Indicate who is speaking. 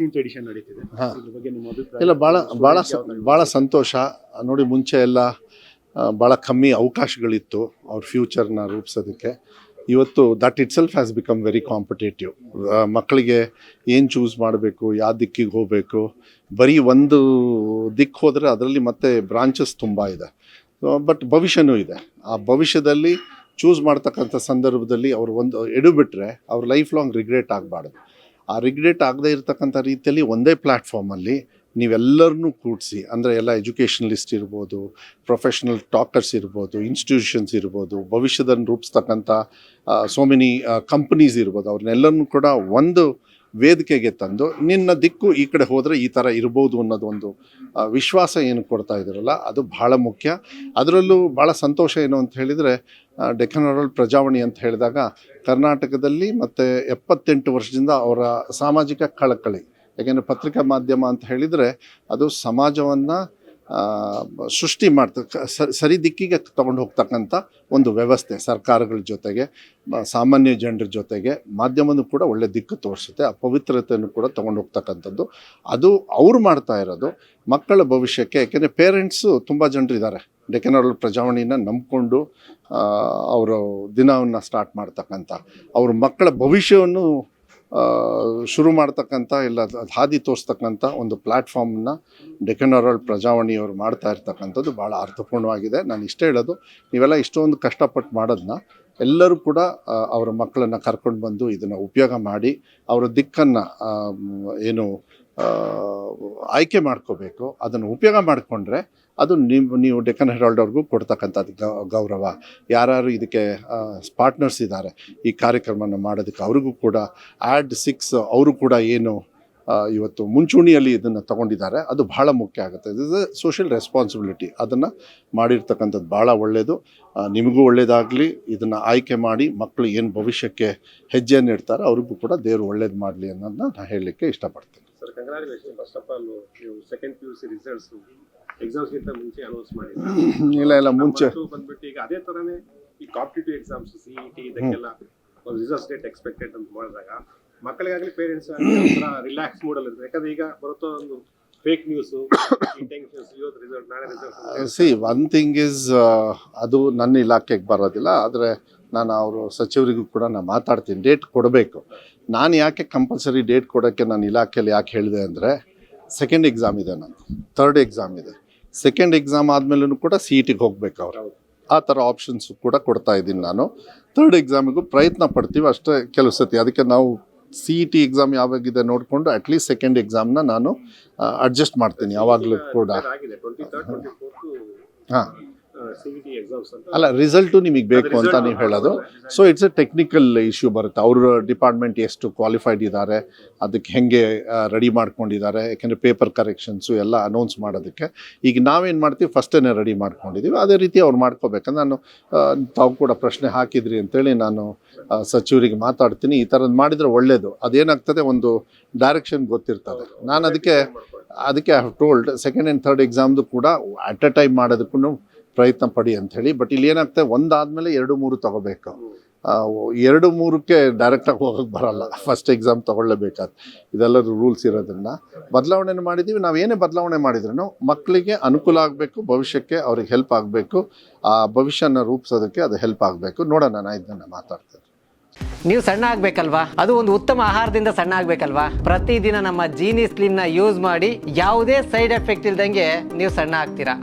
Speaker 1: Edition ನಡೀತಿದೆ.
Speaker 2: ಹಾ.
Speaker 1: ಇದ್ರ ಬಗ್ಗೆ ನಿಮ್ಮ ಅಭಿಪ್ರಾಯ?
Speaker 2: ಇಲ್ಲ ಭಾಳ
Speaker 1: Students
Speaker 2: ಸಂತೋಷ ನೋಡಿ. ಮುಂಚೆ ಎಲ್ಲ ಭಾಳ ಕಮ್ಮಿ ಅವಕಾಶಗಳಿತ್ತು ಅವ್ರ ಫ್ಯೂಚರ್ನ ರೂಪಿಸೋದಕ್ಕೆ. ಇವತ್ತು that it self has become very competitive. ಮಕ್ಕಳಿಗೆ ಏನು ಚೂಸ್ ಮಾಡಬೇಕು, ಯಾವ ದಿಕ್ಕಿಗೆ ಹೋಗಬೇಕು, ಬರೀ ಒಂದು ದಿಕ್ಕು ಹೋದರೆ ಅದರಲ್ಲಿ ಮತ್ತೆ ಬ್ರಾಂಚಸ್ ತುಂಬ ಇದೆ. ಬಟ್ ಭವಿಷ್ಯನೂ ಇದೆ. ಆ ಭವಿಷ್ಯದಲ್ಲಿ ಚೂಸ್ ಮಾಡ್ತಕ್ಕಂಥ ಸಂದರ್ಭದಲ್ಲಿ ಅವರು ಒಂದು ಎಡುಬಿಟ್ರೆ ಅವ್ರ ಲೈಫ್ ಲಾಂಗ್ ರಿಗ್ರೆಟ್ ಆಗಬಾರ್ದು. ಆ ರಿಗ್ರೆಟ್ ಆಗದೇ ಇರತಕ್ಕಂಥ ರೀತಿಯಲ್ಲಿ ಒಂದೇ ಪ್ಲ್ಯಾಟ್ಫಾರ್ಮಲ್ಲಿ ನೀವೆಲ್ಲರನ್ನೂ ಕೂಡಿಸಿ, ಅಂದರೆ ಎಲ್ಲ ಎಜುಕೇಷನಲಿಸ್ಟ್ ಇರ್ಬೋದು, ಪ್ರೊಫೆಷ್ನಲ್ ಟಾಕರ್ಸ್ ಇರ್ಬೋದು, ಇನ್ಸ್ಟಿಟ್ಯೂಷನ್ಸ್ ಇರ್ಬೋದು, ಭವಿಷ್ಯದಲ್ಲಿ ರೂಪಿಸ್ತಕ್ಕಂಥ ಸೋ ಮೆನಿ ಕಂಪ್ನೀಸ್ ಇರ್ಬೋದು, ಅವ್ರನ್ನೆಲ್ಲರನ್ನೂ ಕೂಡ ಒಂದು ವೇದಿಕೆಗೆ ತಂದು ನಿನ್ನ ದಿಕ್ಕು ಈ ಕಡೆ ಹೋದರೆ ಈ ಥರ ಇರ್ಬೋದು ಅನ್ನೋದು ಒಂದು ವಿಶ್ವಾಸ ಏನು ಕೊಡ್ತಾ ಇದ್ದಾರಲ್ಲ, ಅದು ಭಾಳ ಮುಖ್ಯ. ಅದರಲ್ಲೂ ಭಾಳ ಸಂತೋಷ ಏನು ಅಂತ ಹೇಳಿದರೆ, ಡೆಕ್ಕನ್ ಹೆರಾಲ್ಡ್ ಪ್ರಜಾವಾಣಿ ಅಂತ ಹೇಳಿದಾಗ ಕರ್ನಾಟಕದಲ್ಲಿ ಮತ್ತು 78 ವರ್ಷದಿಂದ ಅವರ ಸಾಮಾಜಿಕ ಕಳಕಳಿ, ಯಾಕೆಂದರೆ ಪತ್ರಿಕಾ ಮಾಧ್ಯಮ ಅಂತ ಹೇಳಿದರೆ ಅದು ಸಮಾಜವನ್ನು ಸೃಷ್ಟಿ ಸರಿ ದಿಕ್ಕಿಗೆ ತಗೊಂಡು ಹೋಗ್ತಕ್ಕಂಥ ಒಂದು ವ್ಯವಸ್ಥೆ. ಸರ್ಕಾರಗಳ ಜೊತೆಗೆ ಸಾಮಾನ್ಯ ಜನರ ಜೊತೆಗೆ ಮಾಧ್ಯಮನೂ ಕೂಡ ಒಳ್ಳೆ ದಿಕ್ಕು ತೋರಿಸುತ್ತೆ. ಆ ಪವಿತ್ರತೆಯನ್ನು ಕೂಡ ತೊಗೊಂಡು ಹೋಗ್ತಕ್ಕಂಥದ್ದು ಅದು ಅವರು ಮಾಡ್ತಾ ಇರೋದು ಮಕ್ಕಳ ಭವಿಷ್ಯಕ್ಕೆ. ಯಾಕೆಂದರೆ ಪೇರೆಂಟ್ಸು ತುಂಬ ಜನರಿದ್ದಾರೆ ಡೆಕ್ಕನ್ ಹೆರಾಲ್ಡ್ ಪ್ರಜಾವಾಣಿನ ನಂಬಿಕೊಂಡು ಅವರು ದಿನವನ್ನು ಸ್ಟಾರ್ಟ್ ಮಾಡ್ತಕ್ಕಂಥ, ಅವ್ರ ಮಕ್ಕಳ ಭವಿಷ್ಯವನ್ನು ಶುರು ಮಾಡ್ತಕ್ಕಂಥ ಇಲ್ಲ ಹಾದಿ ತೋರಿಸ್ತಕ್ಕಂಥ ಒಂದು ಪ್ಲ್ಯಾಟ್ಫಾರ್ಮನ್ನ ಡೆಕ್ಕನ್ ಹೆರಾಲ್ಡ್ ಪ್ರಜಾವಾಣಿಯವರು ಮಾಡ್ತಾ ಇರ್ತಕ್ಕಂಥದ್ದು ಭಾಳ ಅರ್ಥಪೂರ್ಣವಾಗಿದೆ. ನಾನು ಇಷ್ಟೇ ಹೇಳೋದು, ನೀವೆಲ್ಲ ಇಷ್ಟೊಂದು ಕಷ್ಟಪಟ್ಟು ಮಾಡೋದನ್ನ ಎಲ್ಲರೂ ಕೂಡ ಅವರ ಮಕ್ಕಳನ್ನು ಕರ್ಕೊಂಡು ಬಂದು ಇದನ್ನು ಉಪಯೋಗ ಮಾಡಿ ಅವರ ದಿಕ್ಕನ್ನು ಏನು ಆಯ್ಕೆ ಮಾಡ್ಕೋಬೇಕು, ಅದನ್ನು ಉಪಯೋಗ ಮಾಡಿಕೊಂಡ್ರೆ ಅದು ನೀವು ಡೆಕ್ಕನ್ ಹೆರಾಲ್ಡ್ ಅವ್ರಿಗೂ ಕೊಡ್ತಕ್ಕಂಥದ್ದು ಗೌರವ. ಯಾರು ಇದಕ್ಕೆ ಪಾರ್ಟ್ನರ್ಸ್ ಇದ್ದಾರೆ ಈ ಕಾರ್ಯಕ್ರಮನ ಮಾಡೋದಕ್ಕೆ, ಅವ್ರಿಗೂ ಕೂಡ AD6 ಅವರು ಕೂಡ ಏನು ಇವತ್ತು ಮುಂಚೂಣಿಯಲ್ಲಿ ಇದನ್ನು ತೊಗೊಂಡಿದ್ದಾರೆ, ಅದು ಭಾಳ ಮುಖ್ಯ ಆಗುತ್ತೆ. It is A social responsibility. ಅದನ್ನು ಮಾಡಿರ್ತಕ್ಕಂಥದ್ದು ಭಾಳ ಒಳ್ಳೆಯದು. ನಿಮಗೂ ಒಳ್ಳೆಯದಾಗಲಿ. ಇದನ್ನು ಆಯ್ಕೆ ಮಾಡಿ ಮಕ್ಕಳು ಏನು ಭವಿಷ್ಯಕ್ಕೆ ಹೆಜ್ಜೆಯನ್ನು ಇಡ್ತಾರೆ ಅವ್ರಿಗೂ ಕೂಡ ದೇವರು ಒಳ್ಳೇದು ಮಾಡಲಿ ಅನ್ನೋದನ್ನ ನಾನು ಹೇಳಲಿಕ್ಕೆ ಇಷ್ಟಪಡ್ತೀನಿ.
Speaker 1: Sir, congratulation. First of all ನೀವು ಸೆಕೆಂಡ್ PUC ರಿಸಲ್ಟ್ಸ್ ಎಕ್ಸಾಮ್ಸ್ಗಿಂತ ಮುಂಚೆ ಅನೌನ್ಸ್ ಮಾಡಿದ್ರಿ.
Speaker 2: ಇಲ್ಲ ಮುಂಚೆ
Speaker 1: ಬಂದ್ಬಿಟ್ಟು ಈಗ ಅದೇ ಥರನೇ ಈ ಕಾಂಪಿಟೇಟಿವ್ ಎಕ್ಸಾಮ್ಸ್ CET ಇದಕ್ಕೆಲ್ಲ ಒಂದು ರಿಸಲ್ಟ್ಸ್ ಡೇಟ್ ಎಕ್ಸ್ಪೆಕ್ಟೆಡ್ ಅಂತ ಮಾಡಿದಾಗ ಮಕ್ಕಳಿಗಾಗಲಿ ಪೇರೆಂಟ್ಸ್ ಆಗಲಿ ಒಂಥರ ರಿಲ್ಯಾಕ್ಸ್ ಮೂಡಲ್ಲಿ ಇರ್ತದೆ. ಯಾಕಂದರೆ ಈಗ ಬರುತ್ತೋ ಒಂದು ಫೇಕ್ ನ್ಯೂಸು, ಇಂಟೆನ್ಷನ್ಸ್, ಇವತ್ತು ರಿಸಲ್ಟ್ ನಾಳೆ ರಿಸಲ್ಟ್.
Speaker 2: ಒನ್ ಥಿಂಗ್ ಈಸ್, ಅದು ನನ್ನ ಇಲಾಖೆಗೆ ಬರೋದಿಲ್ಲ. ಆದರೆ ನಾನು ಅವರು ಸಚಿವರಿಗೂ ಕೂಡ ನಾನು ಮಾತಾಡ್ತೀನಿ, ಡೇಟ್ ಕೊಡಬೇಕು. ನಾನು ಯಾಕೆ ಕಂಪಲ್ಸರಿ ಡೇಟ್ ಕೊಡೋಕ್ಕೆ ನಾನು ಇಲಾಖೆಯಲ್ಲಿ ಯಾಕೆ ಹೇಳಿದೆ ಅಂದರೆ, ಸೆಕೆಂಡ್ ಎಕ್ಸಾಮ್ ಇದೆ, ನಾನು ಥರ್ಡ್ ಎಕ್ಸಾಮ್ ಇದೆ. ಸೆಕೆಂಡ್ ಎಕ್ಸಾಮ್ ಆದಮೇಲೂ ಕೂಡ CETಗೆ ಹೋಗ್ಬೇಕು ಅವರು. ಆ ಥರ ಆಪ್ಷನ್ಸು ಕೂಡ ಕೊಡ್ತಾ ಇದ್ದೀನಿ ನಾನು. ಥರ್ಡ್ ಎಕ್ಸಾಮಿಗೂ ಪ್ರಯತ್ನ ಪಡ್ತೀವಿ ಅಷ್ಟೇ ಕೆಲವು ಸತಿ. ಅದಕ್ಕೆ ನಾವು CET ಎಕ್ಸಾಮ್ ಯಾವಾಗಿದೆ ನೋಡಿಕೊಂಡು ಅಟ್ಲೀಸ್ಟ್ ಸೆಕೆಂಡ್ ಎಕ್ಸಾಮ್ನ ನಾನು ಅಡ್ಜಸ್ಟ್ ಮಾಡ್ತೀನಿ ಯಾವಾಗಲೂ ಕೂಡ. ಹಾಂ, ಅಲ್ಲ ರಿಸಲ್ಟು ನಿಮಗೆ ಬೇಕು ಅಂತ ನೀವು ಹೇಳೋದು. So it's A technical issue ಬರುತ್ತೆ. ಅವ್ರ ಡಿಪಾರ್ಟ್ಮೆಂಟ್ ಎಷ್ಟು ಕ್ವಾಲಿಫೈಡ್ ಇದ್ದಾರೆ, ಅದಕ್ಕೆ ಹೆಂಗೆ ರೆಡಿ ಮಾಡ್ಕೊಂಡಿದ್ದಾರೆ, ಯಾಕೆಂದರೆ ಪೇಪರ್ ಕರೆಕ್ಷನ್ಸು ಎಲ್ಲ ಅನೌನ್ಸ್ ಮಾಡೋದಕ್ಕೆ ಈಗ ನಾವೇನು ಮಾಡ್ತೀವಿ, ಫಸ್ಟೇ ರೆಡಿ ಮಾಡ್ಕೊಂಡಿದ್ದೀವಿ. ಅದೇ ರೀತಿ ಅವ್ರು ಮಾಡ್ಕೋಬೇಕಂದ್ರೆ ನಾನು ತಾವು ಕೂಡ ಪ್ರಶ್ನೆ ಹಾಕಿದ್ರಿ ಅಂತೇಳಿ ನಾನು ಸಚಿವರಿಗೆ ಮಾತಾಡ್ತೀನಿ. ಈ ಥರದ್ದು ಮಾಡಿದರೆ ಒಳ್ಳೆಯದು. ಅದೇನಾಗ್ತದೆ, ಒಂದು ಡೈರೆಕ್ಷನ್ ಗೊತ್ತಿರ್ತದೆ. ನಾನು ಅದಕ್ಕೆ I have told second and third ಎಕ್ಸಾಮ್ದು ಕೂಡ ಅಟ್ ಎ ಟೈಮ್ ಮಾಡೋದಕ್ಕೂ ಪ್ರಯತ್ನ ಪಡಿ ಅಂಥೇಳಿ. ಬಟ್ ಇಲ್ಲಿ ಏನಾಗ್ತದೆ, ಒಂದಾದಮೇಲೆ 2-3 ತೊಗೋಬೇಕು. 2-3ಕ್ಕೆ ಡೈರೆಕ್ಟಾಗಿ ಹೋಗೋಕ್ಕೆ ಬರೋಲ್ಲ. ಫಸ್ಟ್ ಎಕ್ಸಾಮ್ ತೊಗೊಳ್ಳೇಬೇಕಾದ ಇದೆಲ್ಲರೂ ರೂಲ್ಸ್ ಇರೋದನ್ನು ಬದಲಾವಣೆ ಮಾಡಿದ್ದೀವಿ. ನಾವು ಏನೇ ಬದಲಾವಣೆ ಮಾಡಿದ್ರೂ ಮಕ್ಕಳಿಗೆ ಅನುಕೂಲ ಆಗಬೇಕು, ಭವಿಷ್ಯಕ್ಕೆ ಅವ್ರಿಗೆ ಹೆಲ್ಪ್ ಆಗಬೇಕು, ಆ ಭವಿಷ್ಯನ ರೂಪಿಸೋದಕ್ಕೆ ಅದು ಹೆಲ್ಪ್ ಆಗಬೇಕು. ನೋಡೋಣ, ನಾನು ಇದನ್ನು ಮಾತಾಡ್ತೇನೆ.
Speaker 3: ನೀವು ಸಣ್ಣ ಆಗಬೇಕಲ್ವಾ? ಅದು ಒಂದು ಉತ್ತಮ ಆಹಾರದಿಂದ ಸಣ್ಣ ಆಗಬೇಕಲ್ವಾ? ಪ್ರತಿದಿನ ನಮ್ಮ ಜೀನಿ ಸ್ಲಿಮ್ನ ಯೂಸ್ ಮಾಡಿ ಯಾವುದೇ ಸೈಡ್ ಎಫೆಕ್ಟ್ ಇಲ್ದಂಗೆ ನೀವು ಸಣ್ಣ ಆಗ್ತೀರಾ.